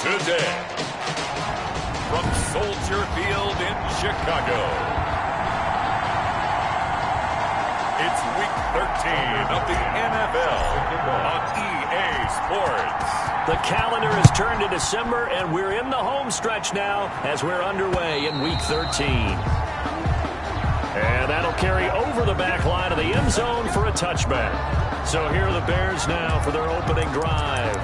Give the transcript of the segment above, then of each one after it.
Today, from Soldier Field in Chicago, it's Week 13 of the NFL on EA Sports. The calendar has turned to December, and we're in the home stretch now as we're underway in Week 13. And that'll carry over the back line of the end zone for a touchback. So here are the Bears now for their opening drive.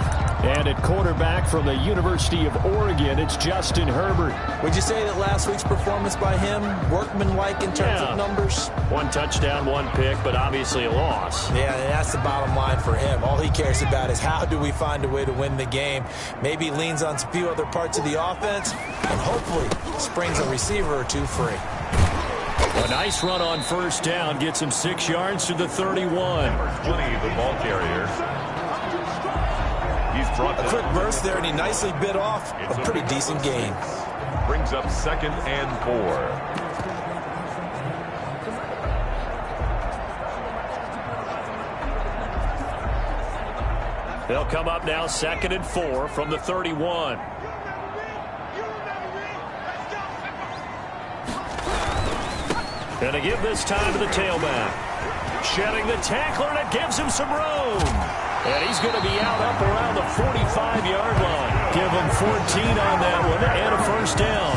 And at quarterback from the University of Oregon, it's Justin Herbert. Would you say that last week's performance by him, workmanlike in terms of numbers? One touchdown, one pick, but obviously a loss. Yeah, and that's the bottom line for him. All he cares about is how do we find a way to win the game. Maybe he leans on a few other parts of the offense, and hopefully springs a receiver or two free. A nice run on first down gets him 6 yards to the 31. Number 20, the ball carrier. He's brought a quick burst there, and he nicely bit off a pretty decent gain. Brings up 2nd and 4. They'll come up now 2nd and 4 from the 31. And to give this time to the tailback. Shedding the tackler, and it gives him some room. And he's going to be out up around the 45-yard line. Give him 14 on that one and a first down.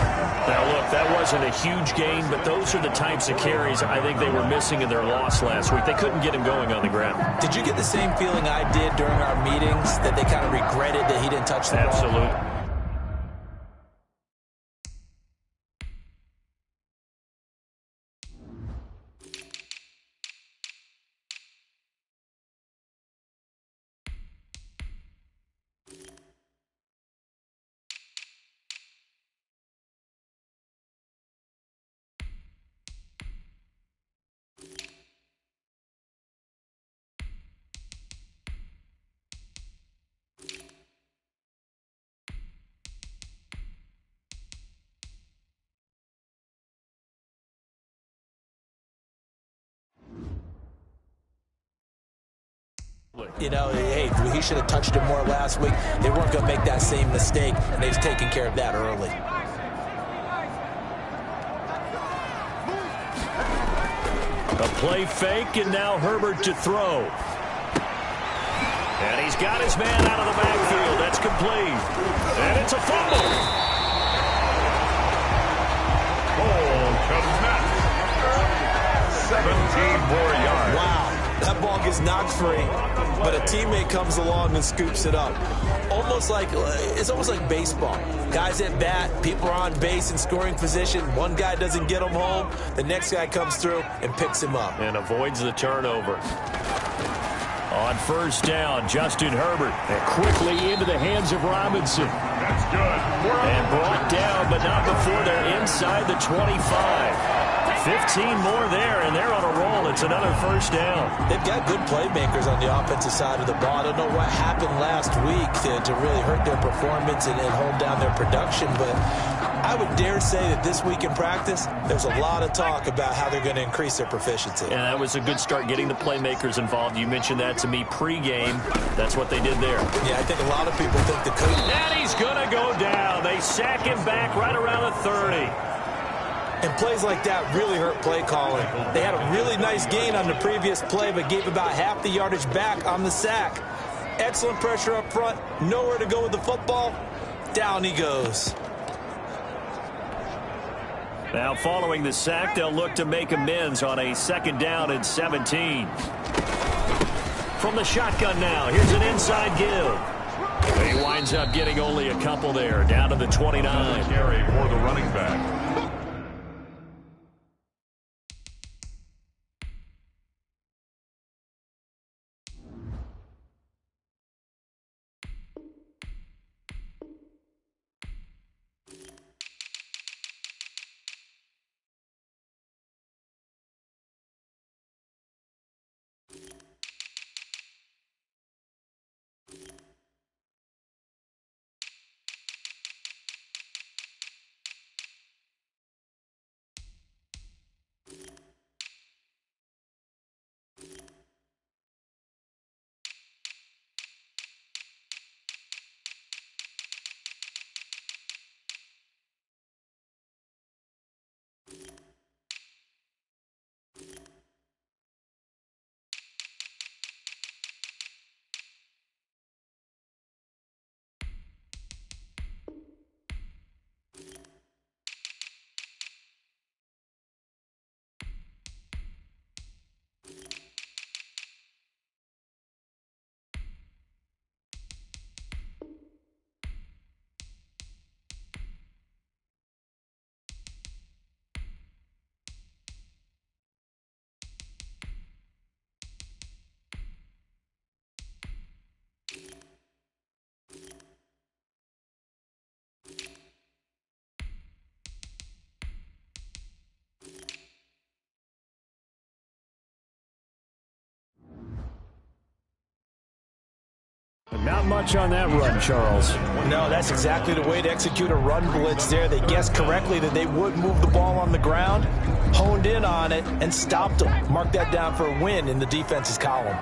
Now, look, that wasn't a huge gain, but those are the types of carries I think they were missing in their loss last week. They couldn't get him going on the ground. Did you get the same feeling I did during our meetings, that they kind of regretted that he didn't touch the ball? Absolutely. You know, hey, he should have touched him more last week. They weren't going to make that same mistake, and they've taken care of that early. A play fake, and now Herbert to throw. And he's got his man out of the backfield. That's complete. And it's a fumble. Oh, 17 more yards. Wow. That ball gets knocked free, but a teammate comes along and scoops it up. It's almost like baseball. Guys at bat, people are on base in scoring position. One guy doesn't get him home. The next guy comes through and picks him up. And avoids the turnover. On first down, Justin Herbert. And quickly into the hands of Robinson. That's good. And brought down, but not before they're inside the 25. 15 more there, and they're on a roll. It's another first down. They've got good playmakers on the offensive side of the ball. I don't know what happened last week to really hurt their performance and hold down their production, but I would dare say that this week in practice, there's a lot of talk about how they're going to increase their proficiency. And that was a good start, getting the playmakers involved. You mentioned that to me pregame. That's what they did there. Yeah, I think a lot of people think the coach... And he's going to go down. They sack him back right around the 30. And plays like that really hurt play calling. They had a really nice gain on the previous play, but gave about half the yardage back on the sack. Excellent pressure up front. Nowhere to go with the football. Down he goes. Now following the sack, they'll look to make amends on a 2nd down and 17. From the shotgun now, here's an inside give. He winds up getting only a couple there, down to the 29. Carry for the running back. Not much on that run, Charles. No, that's exactly the way to execute a run blitz there. They guessed correctly that they would move the ball on the ground, honed in on it, and stopped them. Mark that down for a win in the defense's column.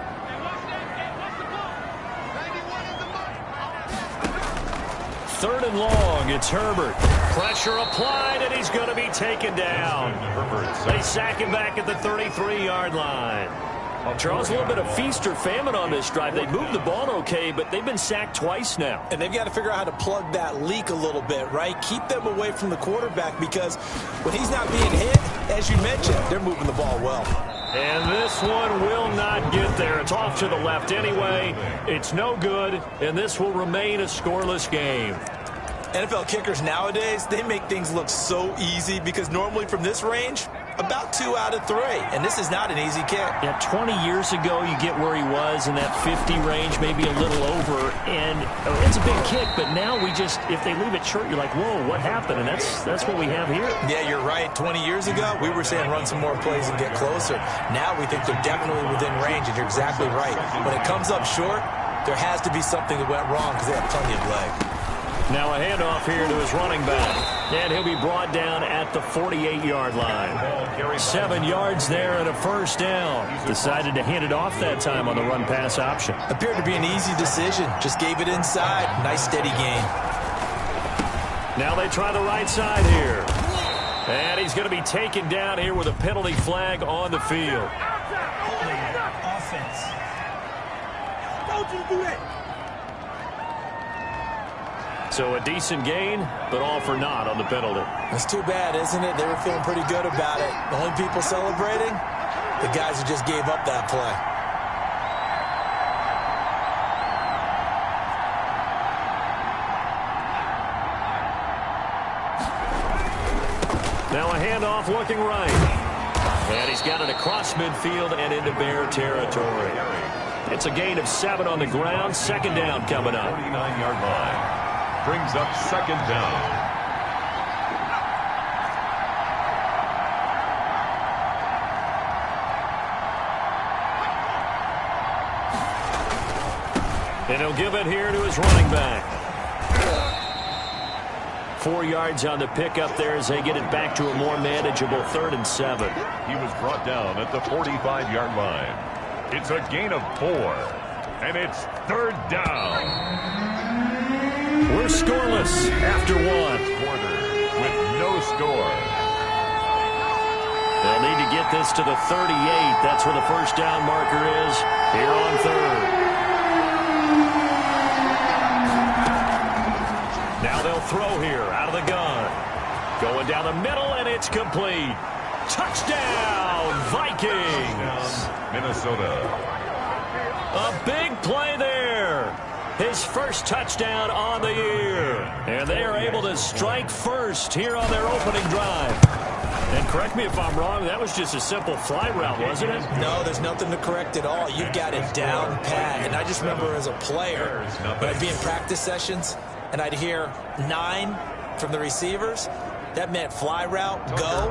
Third and long, it's Herbert. Pressure applied, and he's going to be taken down. They sack him back at the 33-yard line. Charles, a little bit of feast or famine on this drive. They moved the ball okay, but they've been sacked twice now. And they've got to figure out how to plug that leak a little bit, right? Keep them away from the quarterback because when he's not being hit, as you mentioned, they're moving the ball well. And this one will not get there. It's off to the left anyway. It's no good, and this will remain a scoreless game. NFL kickers nowadays, they make things look so easy because normally from this range, about 2 out of 3. And this is not an easy kick. Yeah, 20 years ago, you get where he was in that 50 range, maybe a little over. And it's a big kick, but now we just, if they leave it short, you're like, whoa, what happened? And that's what we have here. Yeah, you're right. 20 years ago, we were saying run some more plays and get closer. Now we think they're definitely within range, and you're exactly right. When it comes up short, there has to be something that went wrong because they have plenty of leg. Now a handoff here to his running back. And he'll be brought down at the 48-yard line. 7 yards there and a first down. Decided to hand it off that time on the run-pass option. Appeared to be an easy decision. Just gave it inside. Nice steady gain. Now they try the right side here. And he's going to be taken down here with a penalty flag on the field. Offense. Don't you do that. So a decent gain, but all for naught on the penalty. That's too bad, isn't it? They were feeling pretty good about it. The only people celebrating, the guys who just gave up that play. Now a handoff looking right. And he's got it across midfield and into Bear territory. It's a gain of 7 on the ground. Second down coming up. 49-yard line. Brings up second down. And he'll give it here to his running back. 4 yards on the pickup there as they get it back to a more manageable 3rd and 7. He was brought down at the 45-yard line. It's a gain of 4. And it's 3rd down. We're scoreless after 1. Quarter with no score. They'll need to get this to the 38. That's where the first down marker is here on 3rd. Now they'll throw here out of the gun. Going down the middle, and it's complete. Touchdown, Vikings. Minnesota. A big play there. His first touchdown on the year. And they are able to strike first here on their opening drive. And correct me if I'm wrong, that was just a simple fly route, wasn't it? No, there's nothing to correct at all. You've got it down pat. And I just remember as a player, when I'd be in practice sessions, and I'd hear 9 from the receivers, that meant fly route, go,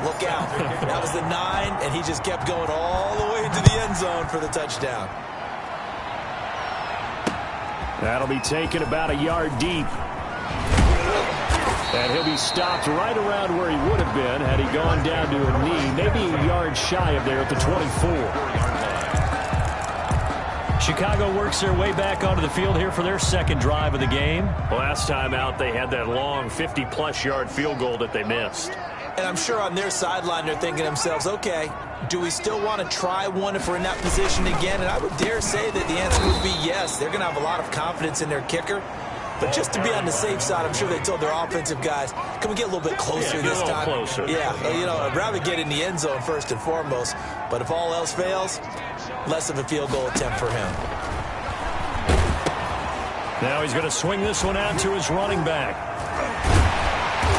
look out. That was the 9, and he just kept going all the way into the end zone for the touchdown. That'll be taken about a yard deep. And he'll be stopped right around where he would have been had he gone down to a knee, maybe a yard shy of there at the 24. Chicago works their way back onto the field here for their second drive of the game. Last time out, they had that long 50-plus yard field goal that they missed. And I'm sure on their sideline they're thinking to themselves, okay, do we still want to try one if we're in that position again? And I would dare say that the answer would be yes. They're going to have a lot of confidence in their kicker. But just to be on the safe side, I'm sure they told their offensive guys, can we get a little bit closer this time? Closer. Yeah, I'd rather get in the end zone first and foremost. But if all else fails, less of a field goal attempt for him. Now he's going to swing this one out to his running back.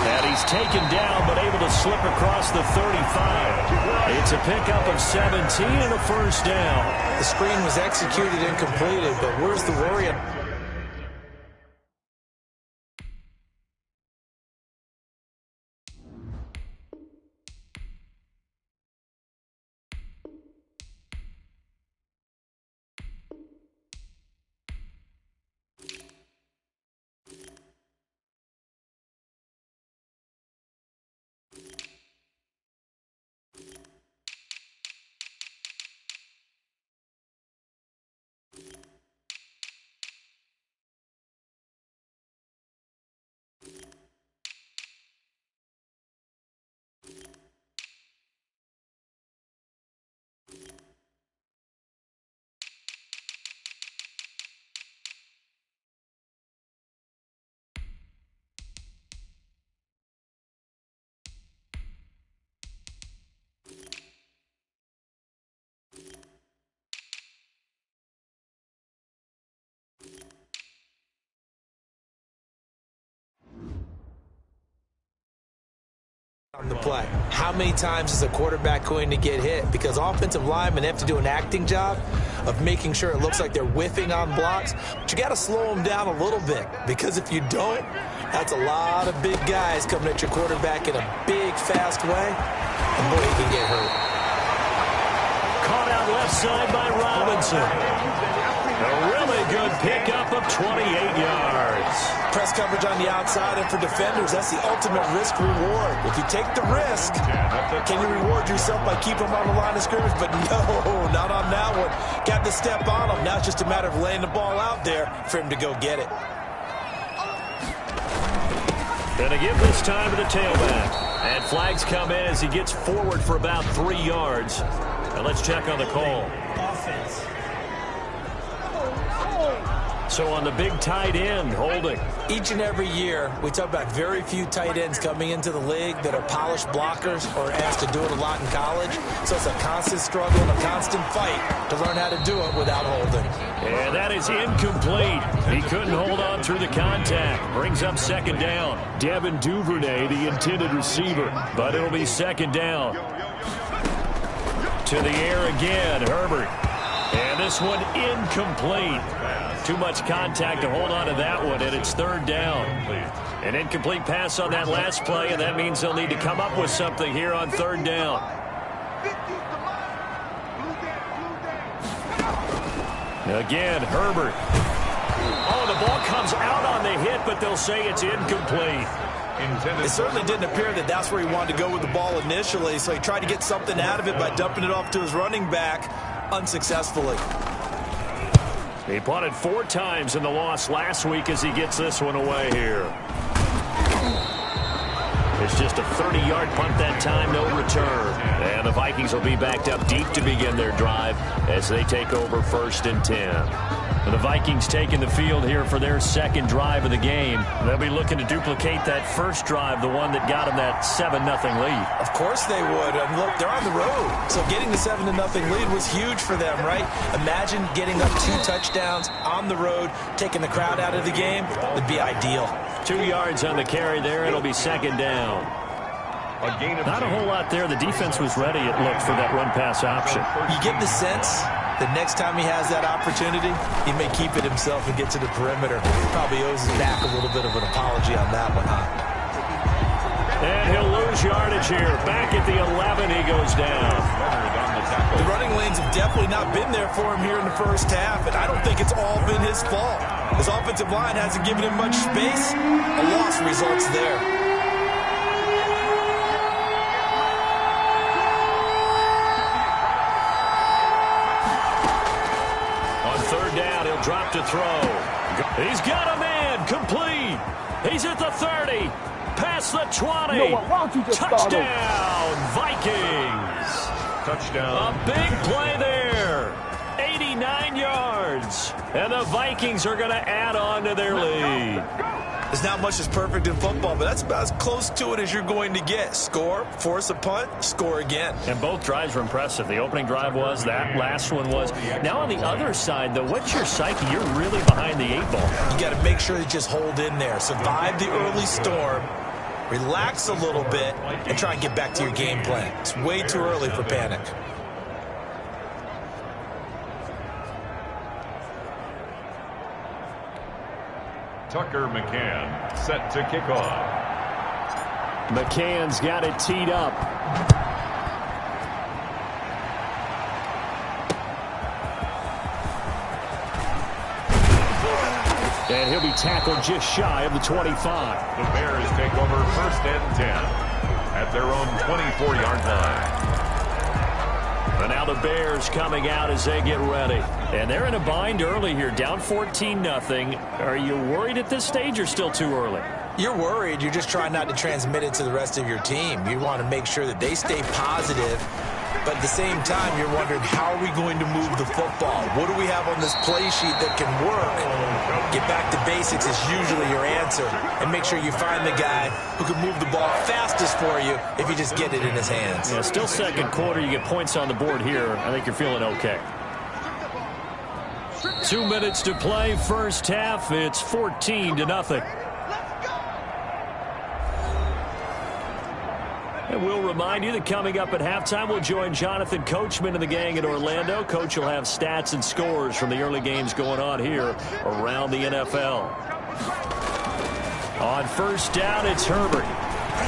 And he's taken down, but able to slip across the 35. It's a pickup of 17 and a first down. The screen was executed and completed, but where's the worry? the play. How many times is a quarterback going to get hit? Because offensive linemen have to do an acting job of making sure it looks like they're whiffing on blocks. But you got to slow them down a little bit, because if you don't, that's a lot of big guys coming at your quarterback in a big, fast way. And boy, he can get hurt. Caught out left side by Robinson. A really good pickup of 28 yards. Press coverage on the outside, and for defenders, that's the ultimate risk-reward. If you take the risk, can you reward yourself by keeping them on the line of scrimmage? But no, not on that one. Got to step on him. Now it's just a matter of laying the ball out there for him to go get it. Gonna give this time to the tailback. And flags come in as he gets forward for about 3 yards. And let's check on the call. Offense. So on the big tight end, holding. Each and every year, we talk about very few tight ends coming into the league that are polished blockers or asked to do it a lot in college. So it's a constant struggle and a constant fight to learn how to do it without holding. And that is incomplete. He couldn't hold on through the contact. Brings up second down. Devin Duvernay, the intended receiver, but it'll be second down. To the air again, Herbert. And this one incomplete. Too much contact to hold on to that one, and it's third down. An incomplete pass on that last play, and that means they'll need to come up with something here on third down. Again, Herbert. Oh, the ball comes out on the hit, but they'll say it's incomplete. It certainly didn't appear that that's where he wanted to go with the ball initially, so he tried to get something out of it by dumping it off to his running back unsuccessfully. He punted 4 times in the loss last week as he gets this one away here. It's just a 30-yard punt that time, no return. And the Vikings will be backed up deep to begin their drive as they take over 1st and 10. And the Vikings taking the field here for their second drive of the game. They'll be looking to duplicate that first drive, the one that got them that 7-0 lead. Of course they would. And look, they're on the road. So getting the 7-0 lead was huge for them, right? Imagine getting up 2 touchdowns on the road, taking the crowd out of the game. Would be ideal. 2 yards on the carry there. It'll be second down. Not a whole lot there. The defense was ready, it looked, for that run-pass option. You get the sense that next time he has that opportunity, he may keep it himself and get to the perimeter. Probably owes his back a little bit of an apology on that one, huh? And he'll lose yardage here. Back at the 11, he goes down. The running lanes have definitely not been there for him here in the first half, and I don't think it's all been his fault. His offensive line hasn't given him much space. A loss results there. Drop to throw. He's got a man. Complete. He's at the 30. Past the 20. You know what? Why don't you just Touchdown, Vikings. Touchdown. A big play there. 89 yards. And the Vikings are going to add on to their lead. There's not much that's perfect in football, but that's about as close to it as you're going to get. Score, force a punt, score again. And both drives were impressive. The opening drive was, that last one was. Now on the other side, though, what's your psyche? You're really behind the 8 ball. You got to make sure you just hold in there. Survive the early storm, relax a little bit, and try and get back to your game plan. It's way too early for panic. Tucker McCann set to kick off. McCann's got it teed up. And he'll be tackled just shy of the 25. The Bears take over 1st and 10 at their own 24-yard line. And now the Bears coming out as they get ready. And they're in a bind early here, down 14-0. Are you worried at this stage or still too early? You're worried. You're just trying not to transmit it to the rest of your team. You want to make sure that they stay positive. But at the same time, you're wondering, how are we going to move the football? What do we have on this play sheet that can work? Get back to basics is usually your answer. And make sure you find the guy who can move the ball fastest for you if you just get it in his hands. Yeah, still second quarter. You get points on the board here. I think you're feeling okay. 2 minutes to play, first half. It's 14-0. And we'll remind you that coming up at halftime, we'll join Jonathan Coachman and the gang in Orlando. Coach will have stats and scores from the early games going on here around the NFL. On first down, it's Herbert.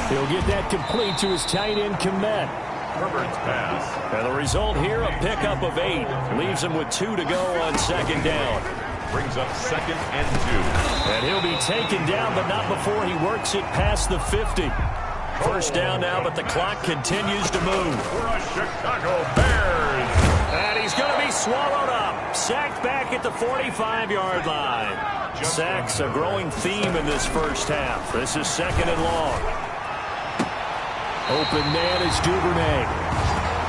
He'll get that complete to his tight end, Kmet. Herbert's pass. And the result here, a pickup of 8. Leaves him with 2 to go on second down. Brings up 2nd and 2. And he'll be taken down, but not before he works it past the 50. First down now, but the clock continues to move. For a Chicago Bears. And he's going to be swallowed up. Sacked back at the 45-yard line. Sacks a growing theme in this first half. This is 2nd and long. Open man is Duvernay.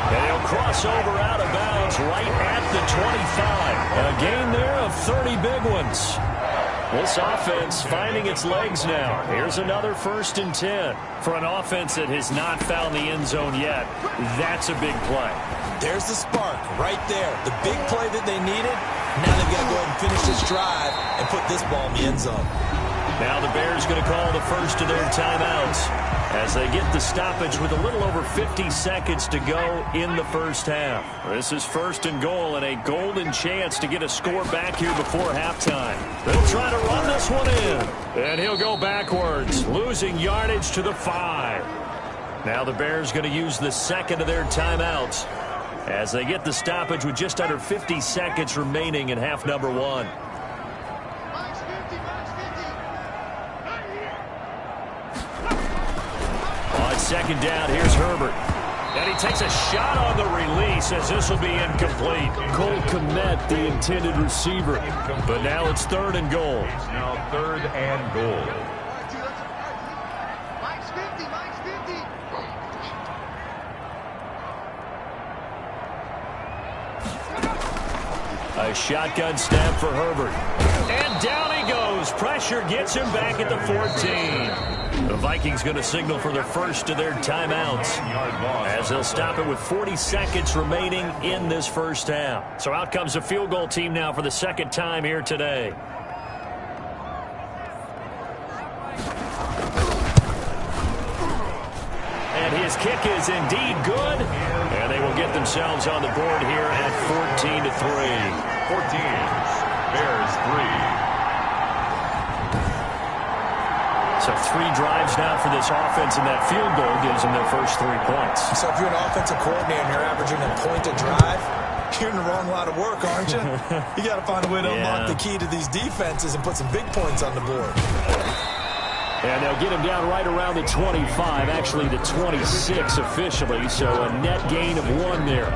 And he'll cross over out of bounds right at the 25. A gain there of 30 big ones. This offense finding its legs now. Here's another 1st and 10. For an offense that has not found the end zone yet, that's a big play. There's the spark right there. The big play that they needed. Now they've got to go ahead and finish this drive and put this ball in the end zone. Now the Bears going to call the first of their timeouts as they get the stoppage with a little over 50 seconds to go in the first half. This is 1st and goal and a golden chance to get a score back here before halftime. They'll try to run this one in. And he'll go backwards, losing yardage to the 5. Now the Bears going to use the 2nd of their timeouts as they get the stoppage with just under 50 seconds remaining in half number 1. Second down, here's Herbert. And he takes a shot on the release as this will be incomplete. Cole Kmet, the intended receiver. But now it's 3rd and goal. It's now 3rd and goal. A shotgun snap for Herbert. And down he goes. Pressure gets him back at the 14. The Vikings going to signal for their first of their timeouts as they'll stop it with 40 seconds remaining in this first half. So out comes the field goal team now for the 2nd time here today. And his kick is indeed good. And they will get themselves on the board here at 14-3. 14. Bears 3. So 3 drives now for this offense, and that field goal gives them their first 3 points. So if you're an offensive coordinator and you're averaging a point a drive, you're in the wrong line of work, aren't you? You got to find a way to unlock the key to these defenses and put some big points on the board. And they'll get him down right around the 25, actually the 26 officially, so a net gain of 1 there.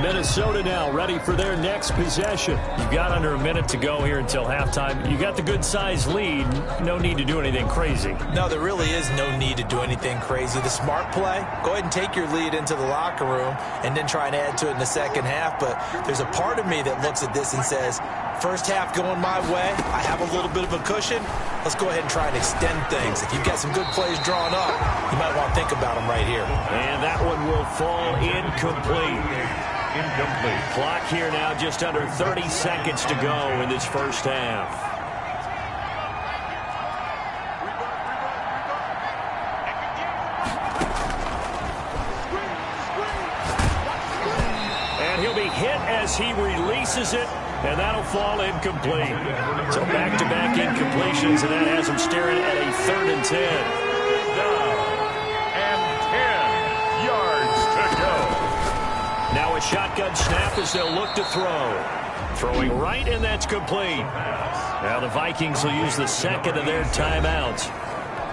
Minnesota now ready for their next possession. You've got under a minute to go here until halftime. You got the good-sized lead. No need to do anything crazy. No, there really is no need to do anything crazy. The smart play, go ahead and take your lead into the locker room and then try and add to it in the second half. But there's a part of me that looks at this and says, first half going my way, I have a little bit of a cushion. Let's go ahead and try and extend things. If you've got some good plays drawn up, you might want to think about them right here. And that one will fall incomplete. Incomplete. Clock here now just under 30 seconds to go in this first half. And he'll be hit as he releases it, and that'll fall incomplete. So back-to-back incompletions, and that has him staring at a 3rd and 10. Now a shotgun snap as they'll look to throw. Throwing right, and that's complete. Now the Vikings will use the 2nd of their timeouts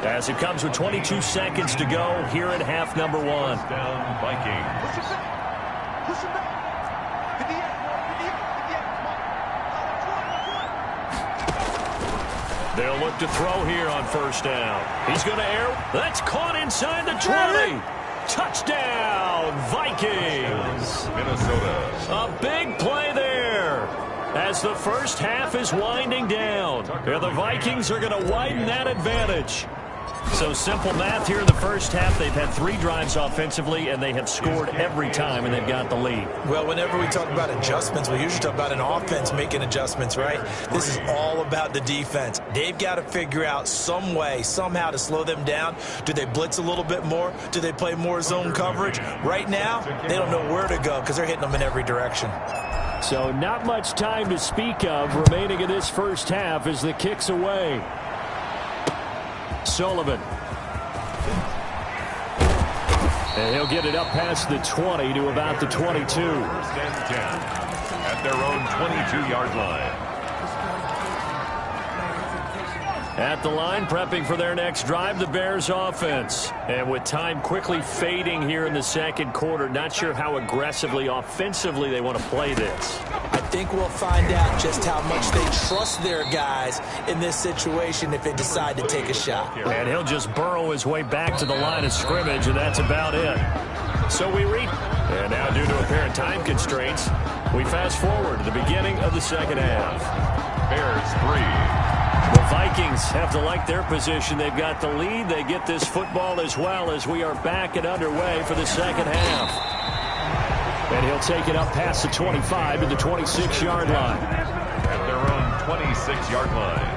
as it comes with 22 seconds to go here in half number 1. Down Vikings. They'll look to throw here on first down. He's going to air. That's caught inside the 20. Touchdown, Vikings. Minnesota. A big play there as the first half is winding down. And the Vikings are going to widen that advantage. So simple math here in the first half. They've had 3 drives offensively, and they have scored every time, and they've got the lead. Well, whenever we talk about adjustments, we usually talk about an offense making adjustments, right? This is all about the defense. They've got to figure out some way, somehow to slow them down. Do they blitz a little bit more? Do they play more zone coverage? Right now, they don't know where to go because they're hitting them in every direction. So not much time to speak of remaining in this first half as the kick's away. Sullivan. And he'll get it up past the 20 to about the 22. First and 10 at their own 22-yard line. At the line, prepping for their next drive, the Bears offense. And with time quickly fading here in the second quarter, not sure how aggressively, offensively they want to play this. I think we'll find out just how much they trust their guys in this situation if they decide to take a shot. And he'll just burrow his way back to the line of scrimmage, and that's about it. So we read. And now, due to apparent time constraints, we fast forward to the beginning of the second half. Bears 3. The Vikings have to like their position. They've got the lead. They get this football as well as we are back and underway for the second half. And he'll take it up past the 25 to the 26-yard line. At their own 26-yard line.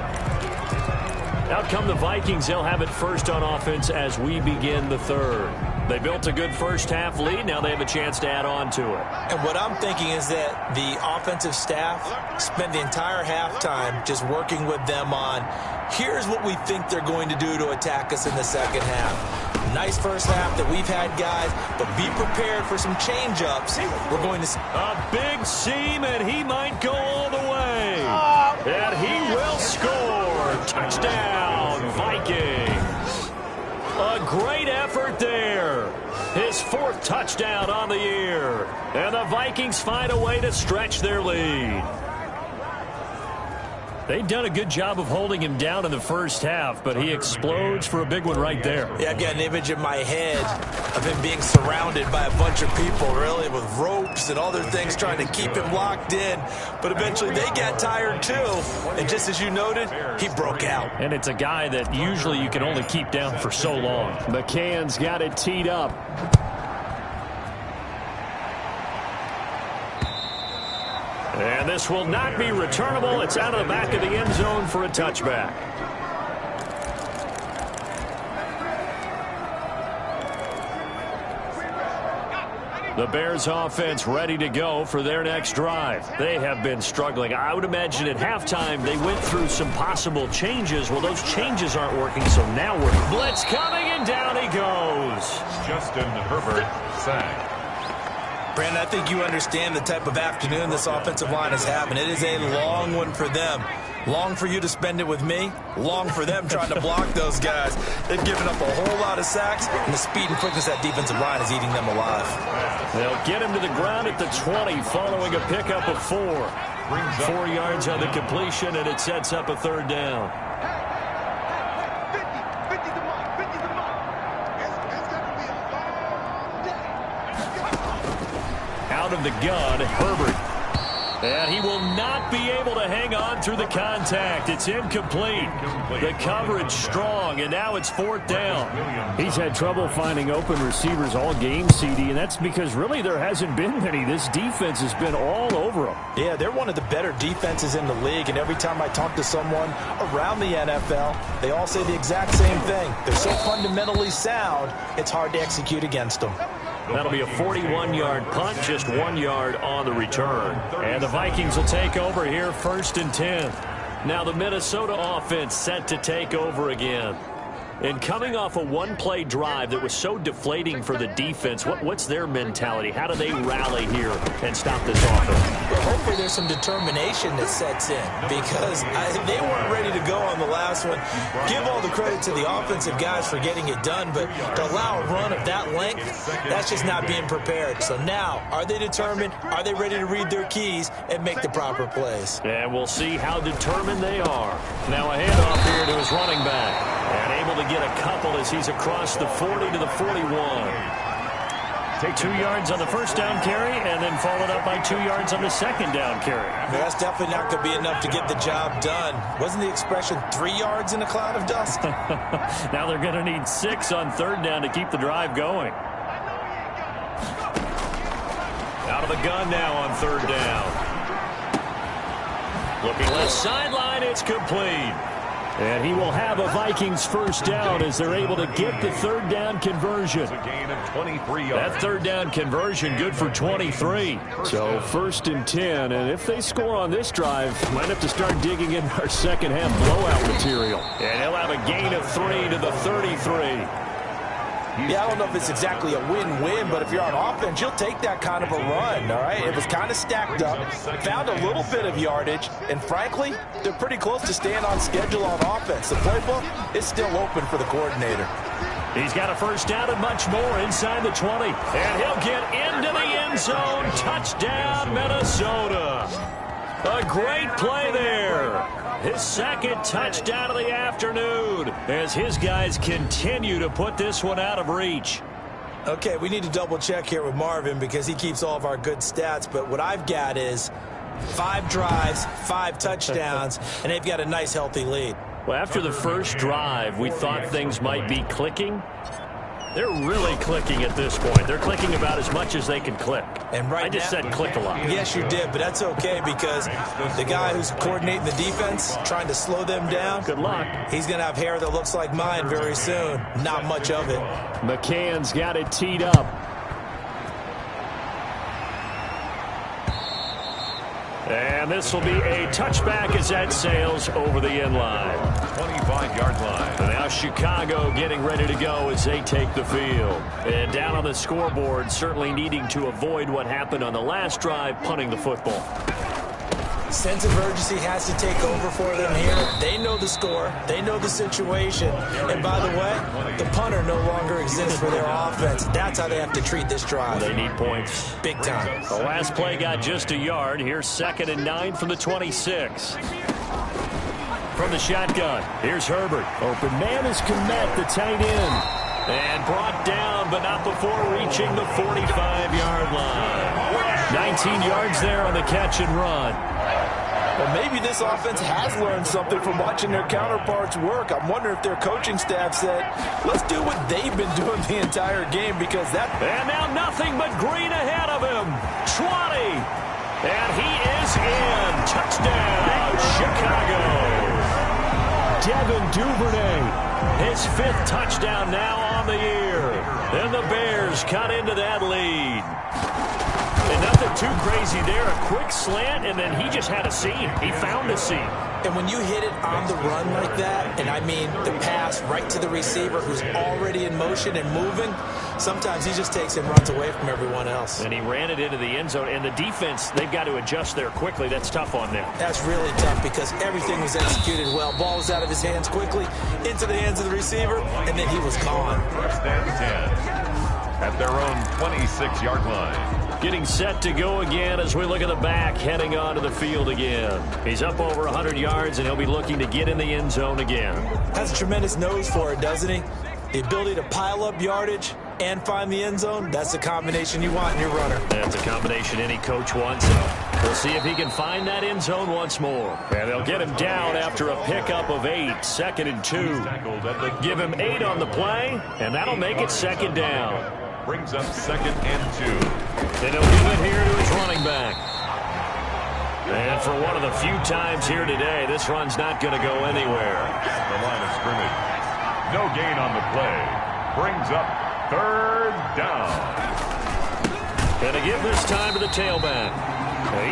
Out come the Vikings. They'll have it first on offense as we begin the third. They built a good first half lead. Now they have a chance to add on to it. And what I'm thinking is that the offensive staff spent the entire halftime just working with them on, here's what we think they're going to do to attack us in the second half. Nice first half that we've had, guys, but be prepared for some change-ups. We're going to... A big seam, and he might go all the way. And he will score. Touchdown, Vikings. A great effort there. His 4th touchdown on the year. And the Vikings find a way to stretch their lead. They've done a good job of holding him down in the first half, but he explodes for a big one right there. Yeah, I've got an image in my head of him being surrounded by a bunch of people, really, with ropes and other things trying to keep him locked in. But eventually they got tired, too. And just as you noted, he broke out. And it's a guy that usually you can only keep down for so long. McCann's got it teed up. And this will not be returnable. It's out of the back of the end zone for a touchback. The Bears offense ready to go for their next drive. They have been struggling. I would imagine at halftime they went through some possible changes. Well, those changes aren't working, so now we're... Blitz coming, and down he goes. Justin Herbert sacked. Brandon, I think you understand the type of afternoon this offensive line is having. It is a long one for them. Long for you to spend it with me. Long for them trying to block those guys. They've given up a whole lot of sacks, and the speed and quickness of that defensive line is eating them alive. They'll get him to the ground at the 20 following a pickup of 4. 4 yards on the completion, and it sets up a third down. Out of the gun, Herbert. And he will not be able to hang on through the contact. It's incomplete. The coverage strong, and now it's 4th down. He's had trouble finding open receivers all game, CD, and that's because really there hasn't been many. This defense has been all over them. Yeah, they're one of the better defenses in the league, and every time I talk to someone around the NFL, they all say the exact same thing. They're so fundamentally sound, it's hard to execute against them. That'll be a 41-yard punt, just 1 yard on the return. And the Vikings will take over here, 1st and 10. Now the Minnesota offense set to take over again. And coming off a one-play drive that was so deflating for the defense, what's their mentality? How do they rally here and stop this offense? Well, hopefully there's some determination that sets in because they weren't ready to go on the last one. Give all the credit to the offensive guys for getting it done, but to allow a run of that length, that's just not being prepared. So now, are they determined? Are they ready to read their keys and make the proper plays? And we'll see how determined they are. Now a handoff here to his running back. And able to get a couple as he's across the 40 to the 41. take 2 yards on the first down carry and then followed up by 2 yards on the second down carry. That's definitely not going to be enough to get the job done. Wasn't the expression 3 yards in a cloud of dust? Now they're going to need 6 on third down to keep the drive going. Out of the gun now on third down. Looking left sideline, it's complete. And he will have a Vikings first down as they're able to get the third down conversion. It's a gain of 23 yards. That third down conversion good for 23. So first and 10, and if they score on this drive, might have to start digging in our second half blowout material. And he'll have a gain of 3 to the 33. Yeah, I don't know if it's exactly a win-win, but if you're on offense, you'll take that kind of a run, all right? It was kind of stacked up, found a little bit of yardage, and frankly, they're pretty close to staying on schedule on offense. The playbook is still open for the coordinator. He's got a first down and much more inside the 20. And he'll get into the end zone. Touchdown, Minnesota. A great play there. His second touchdown of the afternoon as his guys continue to put this one out of reach. Okay, we need to double check here with Marvin because he keeps all of our good stats, but what I've got is 5 drives, 5 touchdowns, and they've got a nice healthy lead. Well, after the first drive, we thought things might be clicking. They're really clicking at this point. They're clicking about as much as they can click. And right I just now, said click a lot. Yes, you did, but that's okay because the guy who's coordinating the defense, trying to slow them down, Good luck. he's going to have hair that looks like mine very soon. Not much of it. McCann's got it teed up. And this will be a touchback as that sails over the end line. 25-yard line. And now Chicago getting ready to go as they take the field. And down on the scoreboard, certainly needing to avoid what happened on the last drive, punting the football. Sense of urgency has to take over for them here. They know the score. They know the situation. And by the way, the punter no longer exists for their offense. That's how they have to treat this drive. They need points. Big time. The last play got just a yard. Here's 2nd and 9 from the 26. From the shotgun, here's Herbert. Open man is Kmet, the tight end. And brought down, but not before reaching the 45-yard line. 19 yards there on the catch and run. Well, maybe this offense has learned something from watching their counterparts work. I'm wondering if their coaching staff said, let's do what they've been doing the entire game because that... And now nothing but green ahead of him. 20. And he is in. Touchdown, Chicago. Devin Duvernay, his 5th touchdown now on the year. And the Bears cut into that lead. And nothing too crazy there. A quick slant, and then he just had a seam. He found a seam. And when you hit it on the run like that, and I mean the pass right to the receiver who's already in motion and moving, sometimes he just takes and runs away from everyone else. And he ran it into the end zone. And the defense, they've got to adjust there quickly. That's tough on them. That's really tough because everything was executed well. Ball was out of his hands quickly, into the hands of the receiver, and then he was gone. 1st and 10 at their own 26-yard line. Getting set to go again as we look at the back, heading onto the field again. He's up over 100 yards, and he'll be looking to get in the end zone again. Has a tremendous nose for it, doesn't he? The ability to pile up yardage and find the end zone, that's the combination you want in your runner. That's a combination any coach wants. We'll see if he can find that end zone once more. And they'll get him down after a pickup of 8, 2nd and 2. Give him 8 on the play, and that'll make it 2nd down. Brings up 2nd and 2. Then he'll give it here to his running back. And for one of the few times here today, this run's not going to go anywhere. The line of scrimmage. No gain on the play. Brings up 3rd down. Going to give this time to the tailback.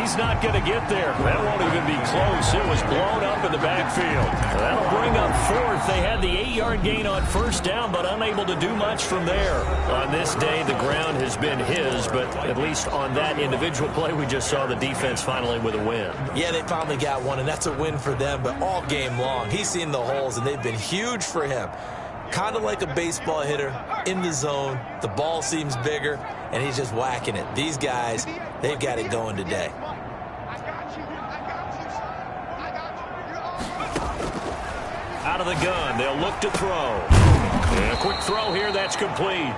He's not going to get there. That won't even be close. It was blown up in the backfield. That'll bring up 4th. They had the 8-yard gain on 1st down, but unable to do much from there. On this day, the ground has been his, but at least on that individual play, we just saw the defense finally with a win. Yeah, they finally got one, and that's a win for them, but all game long, he's seen the holes, and they've been huge for him. Kind of like a baseball hitter in the zone. The ball seems bigger, and he's just whacking it. These guys, they've got it going today. Out of the gun, they'll look to throw. And a quick throw here, that's complete.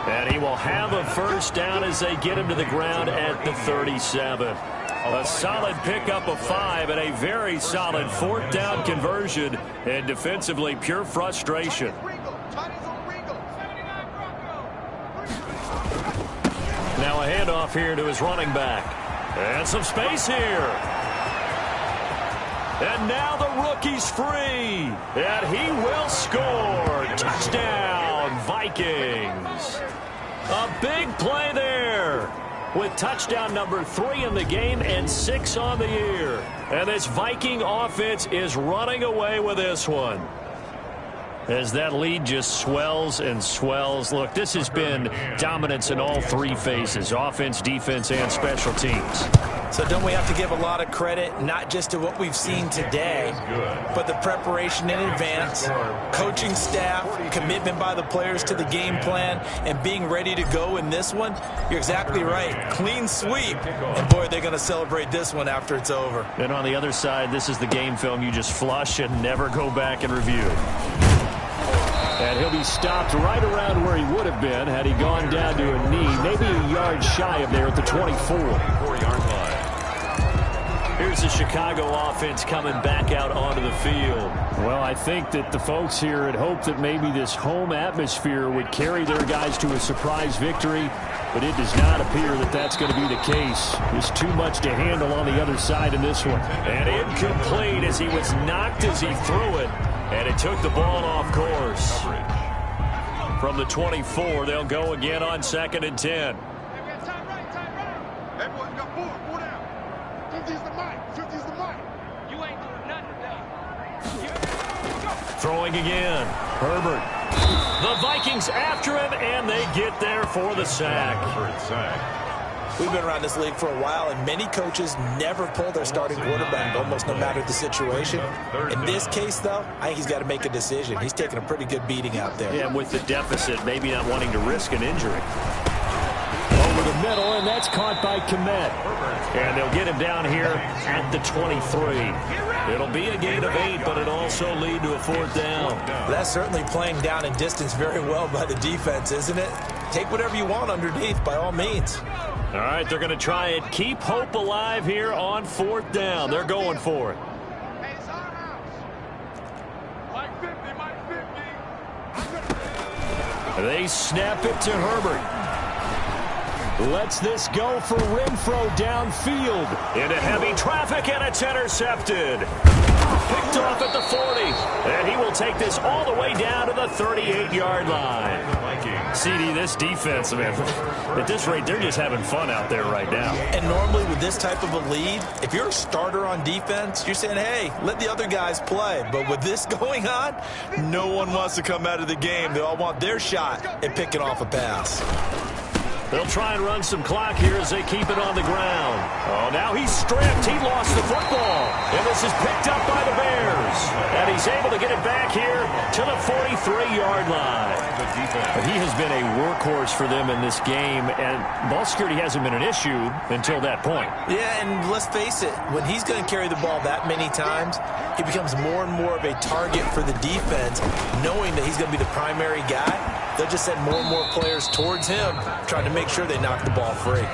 And he will have a first down as they get him to the ground at the 37. A solid pickup of 5 and a very solid 4th down conversion, and defensively pure frustration. Now a handoff here to his running back. And some space here. And now the rookie's free. And he will score. Touchdown, Vikings. A big play there, with touchdown number 3 in the game and 6 on the year. And this Viking offense is running away with this one, as that lead just swells and swells. Look, this has been dominance in all 3 phases: offense, defense, and special teams. So don't we have to give a lot of credit, not just to what we've seen today, but the preparation in advance, coaching staff, commitment by the players to the game plan, and being ready to go in this one? You're exactly right. Clean sweep. And, boy, they're going to celebrate this one after it's over. And on the other side, this is the game film you just flush and never go back and review. And he'll be stopped right around where he would have been had he gone down to a knee, maybe a yard shy of there at the 24-yard line. Here's the Chicago offense coming back out onto the field. Well, I think that the folks here had hoped that maybe this home atmosphere would carry their guys to a surprise victory, but it does not appear that that's going to be the case. There's too much to handle on the other side in this one. And incomplete as he was knocked as he threw it. And it took the ball off course. From the 24, they'll go again on 2nd and 10. Throwing again. Herbert. The Vikings after him, and they get there for the sack. We've been around this league for a while, and many coaches never pull their starting quarterback, almost no matter the situation. In this case, though, I think he's got to make a decision. He's taking a pretty good beating out there. Yeah, with the deficit, maybe not wanting to risk an injury. Over the middle, and that's caught by Kmet. And they'll get him down here at the 23. It'll be a gain of 8, but it'll also lead to a 4th down. That's certainly playing down in distance very well by the defense, isn't it? Take whatever you want underneath, by all means. All right, they're going to try it. Keep hope alive here on 4th down. They're going for it. They snap it to Herbert. Lets this go for Renfro downfield. Into heavy traffic, and it's intercepted. Picked off at the 40. And he will take this all the way down to the 38-yard line. CD, this defense, man, at this rate, they're just having fun out there right now. And normally with this type of a lead, if you're a starter on defense, you're saying, hey, let the other guys play. But with this going on, no one wants to come out of the game. They all want their shot at picking off a pass. They'll try and run some clock here as they keep it on the ground. Oh, now he's stripped. He lost the football. And this is picked up by the Bears. And he's able to get it back here to the 43-yard line. But he has been a workhorse for them in this game, and ball security hasn't been an issue until that point. Yeah, and let's face it, when he's going to carry the ball that many times, he becomes more and more of a target for the defense, knowing that he's going to be the primary guy. They'll just send more and more players towards him, trying to make sure they knock the ball free.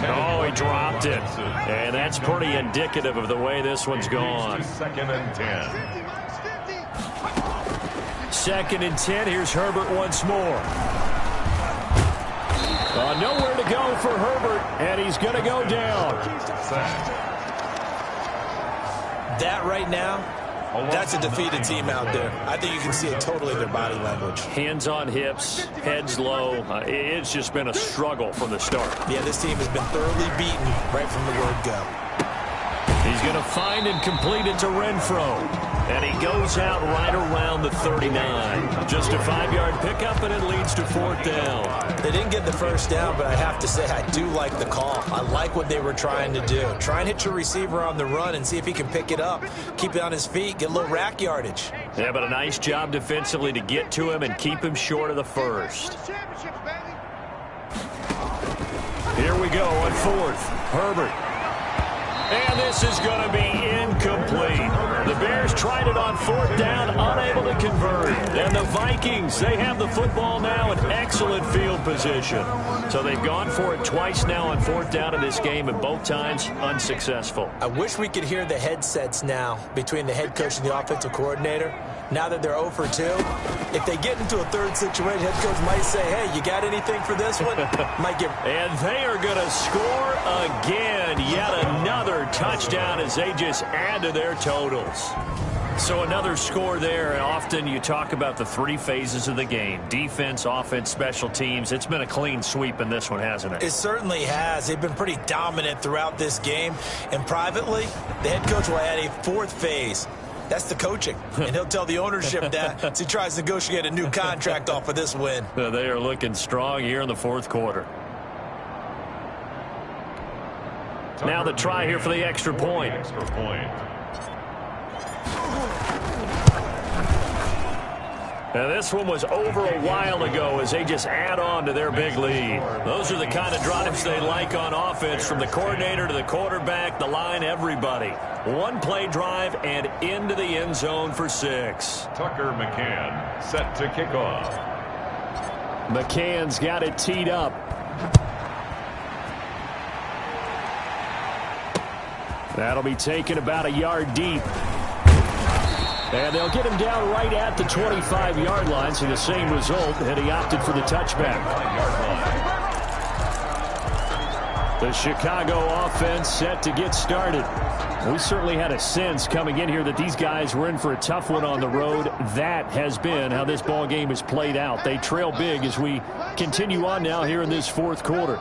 Oh, he dropped it. And that's pretty indicative of the way this one's gone. 2nd and 10. 2nd and 10. Here's Herbert once more. Nowhere to go for Herbert, and he's going to go down. That right now, that's a defeated team out there. I think you can see it totally in their body language. Hands on hips, heads low. It's just been a struggle from the start. Yeah, this team has been thoroughly beaten right from the word go. He's going to find and complete it to Renfro. And he goes out right around the 39. Just a 5-yard pickup, and it leads to 4th down. They didn't get the first down, but I have to say I do like the call. I like what they were trying to do. Try and hit your receiver on the run and see if he can pick it up. Keep it on his feet, get a little rack yardage. Yeah, but a nice job defensively to get to him and keep him short of the first. Here we go on 4th. Herbert. And this is going to be incomplete. incomplete. The Bears tried it on fourth down, unable to convert. And the Vikings, they have the football now in excellent field position. So they've gone for it twice now on fourth down in this game, and both times unsuccessful. I wish we could hear the headsets now between the head coach and the offensive coordinator. Now that they're 0 for 2, if they get into a third situation, head coach might say, hey, you got anything for this one? And they are going to score again. Yet another touchdown as they just add to their totals. So another score there. Often you talk about the three phases of the game: defense, offense, special teams. It's been a clean sweep in this one, hasn't it? It certainly has. They've been pretty dominant throughout this game. And privately, the head coach will add a fourth phase. That's the coaching. And he'll tell the ownership that as he tries to negotiate a new contract off of this win. They are looking strong here in the fourth quarter. Now the try here for the extra point. Now this one was over a while ago as they just add on to their big lead. Those are the kind of drives they like on offense, from the coordinator to the quarterback, the line, everybody. One play drive and into the end zone for 6. Tucker McCann set to kick off. McCann's got it teed up. That'll be taken about a yard deep. And they'll get him down right at the 25-yard line, so the same result, and he opted for the touchback. The Chicago offense set to get started. We certainly had a sense coming in here that these guys were in for a tough one on the road. That has been how this ball game has played out. They trail big as we continue on now here in this fourth quarter.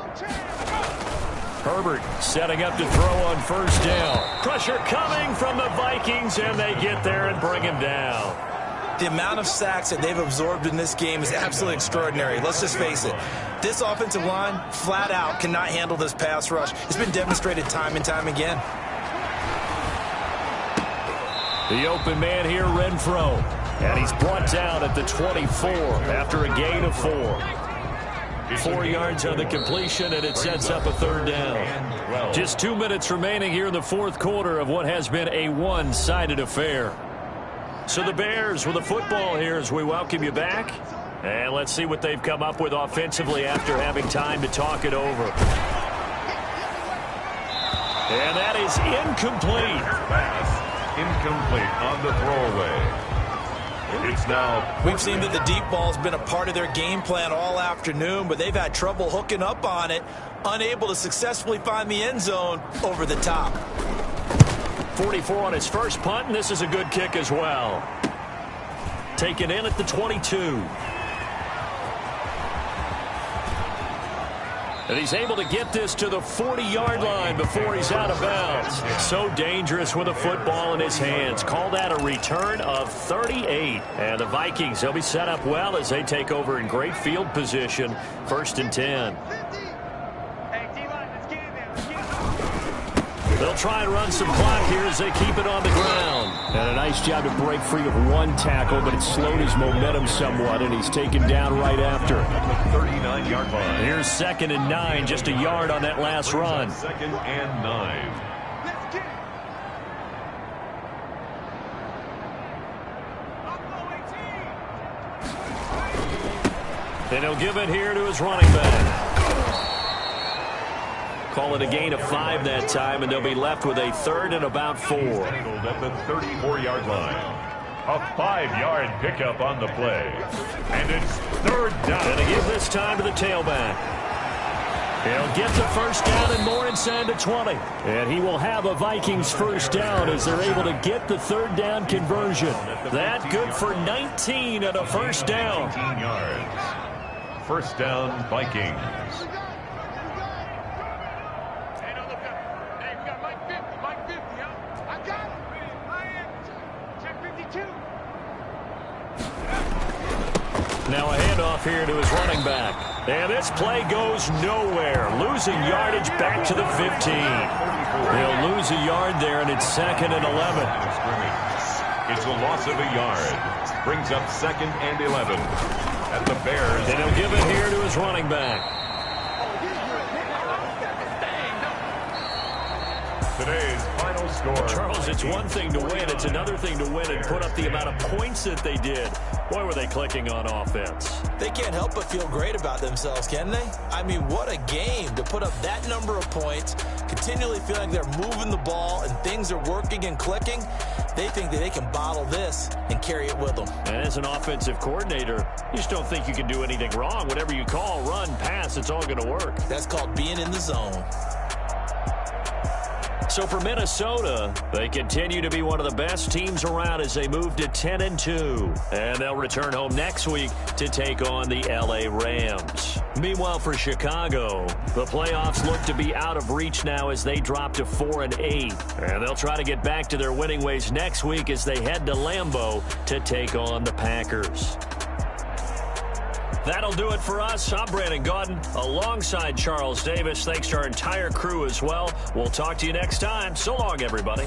Herbert setting up to throw on first down. Pressure coming from the Vikings, and they get there and bring him down. The amount of sacks that they've absorbed in this game is absolutely extraordinary. Let's just face it. This offensive line, flat out, cannot handle this pass rush. It's been demonstrated time and time again. The open man here, Renfro. And he's brought down at the 24 after a gain of 4. 4 yards on the completion, and it sets up a third down. Just 2 minutes remaining here in the fourth quarter of what has been a one-sided affair. So the Bears with the football here as we welcome you back. And let's see what they've come up with offensively after having time to talk it over. And that is incomplete. Incomplete on the throwaway. It's now. We've seen that the deep ball's been a part of their game plan all afternoon, but they've had trouble hooking up on it, unable to successfully find the end zone over the top. 44 on his first punt, and this is a good kick as well. Taken in at the 22. And he's able to get this to the 40-yard line before he's out of bounds. So dangerous with a football in his hands. Call that a return of 38. And the Vikings, they'll be set up well as they take over in great field position. 1st and 10. They'll try and run some clock here as they keep it on the ground. And a nice job to break free of one tackle, but it slowed his momentum somewhat, and he's taken down right after. 39-yard line. Here's 2nd and 9, just a yard on that last run. 2nd and 9. And he'll give it here to his running back. Call it a gain of 5 that time, and they'll be left with a 3rd and about 4. At the 34-yard line. A 5-yard pickup on the play. And it's 3rd down. And to give this time to the tailback. He'll get the first down and more inside the 20. And he will have a Vikings first down as they're able to get the 3rd down conversion. That good for 19 and a first down. 19 yards. First down, Vikings. Now a handoff here to his running back. And this play goes nowhere. Losing yardage back to the 15. They'll lose a yard there, and it's 2nd and 11. It's a loss of a yard. Brings up 2nd and 11. At the Bears. And he'll give it here to his running back. Today's final score. Charles, it's one thing to win. It's another thing to win and put up the amount of points that they did. Boy, were they clicking on offense. They can't help but feel great about themselves, can they? I mean, what a game to put up that number of points, continually feeling they're moving the ball and things are working and clicking. They think that they can bottle this and carry it with them. And as an offensive coordinator, you just don't think you can do anything wrong. Whatever you call, run, pass, it's all going to work. That's called being in the zone. So for Minnesota, they continue to be one of the best teams around as they move to 10-2. And they'll return home next week to take on the LA Rams. Meanwhile, for Chicago, the playoffs look to be out of reach now as they drop to 4-8. And they'll try to get back to their winning ways next week as they head to Lambeau to take on the Packers. That'll do it for us. I'm Brandon Gaudin alongside Charles Davis. Thanks to our entire crew as well. We'll talk to you next time. So long, everybody.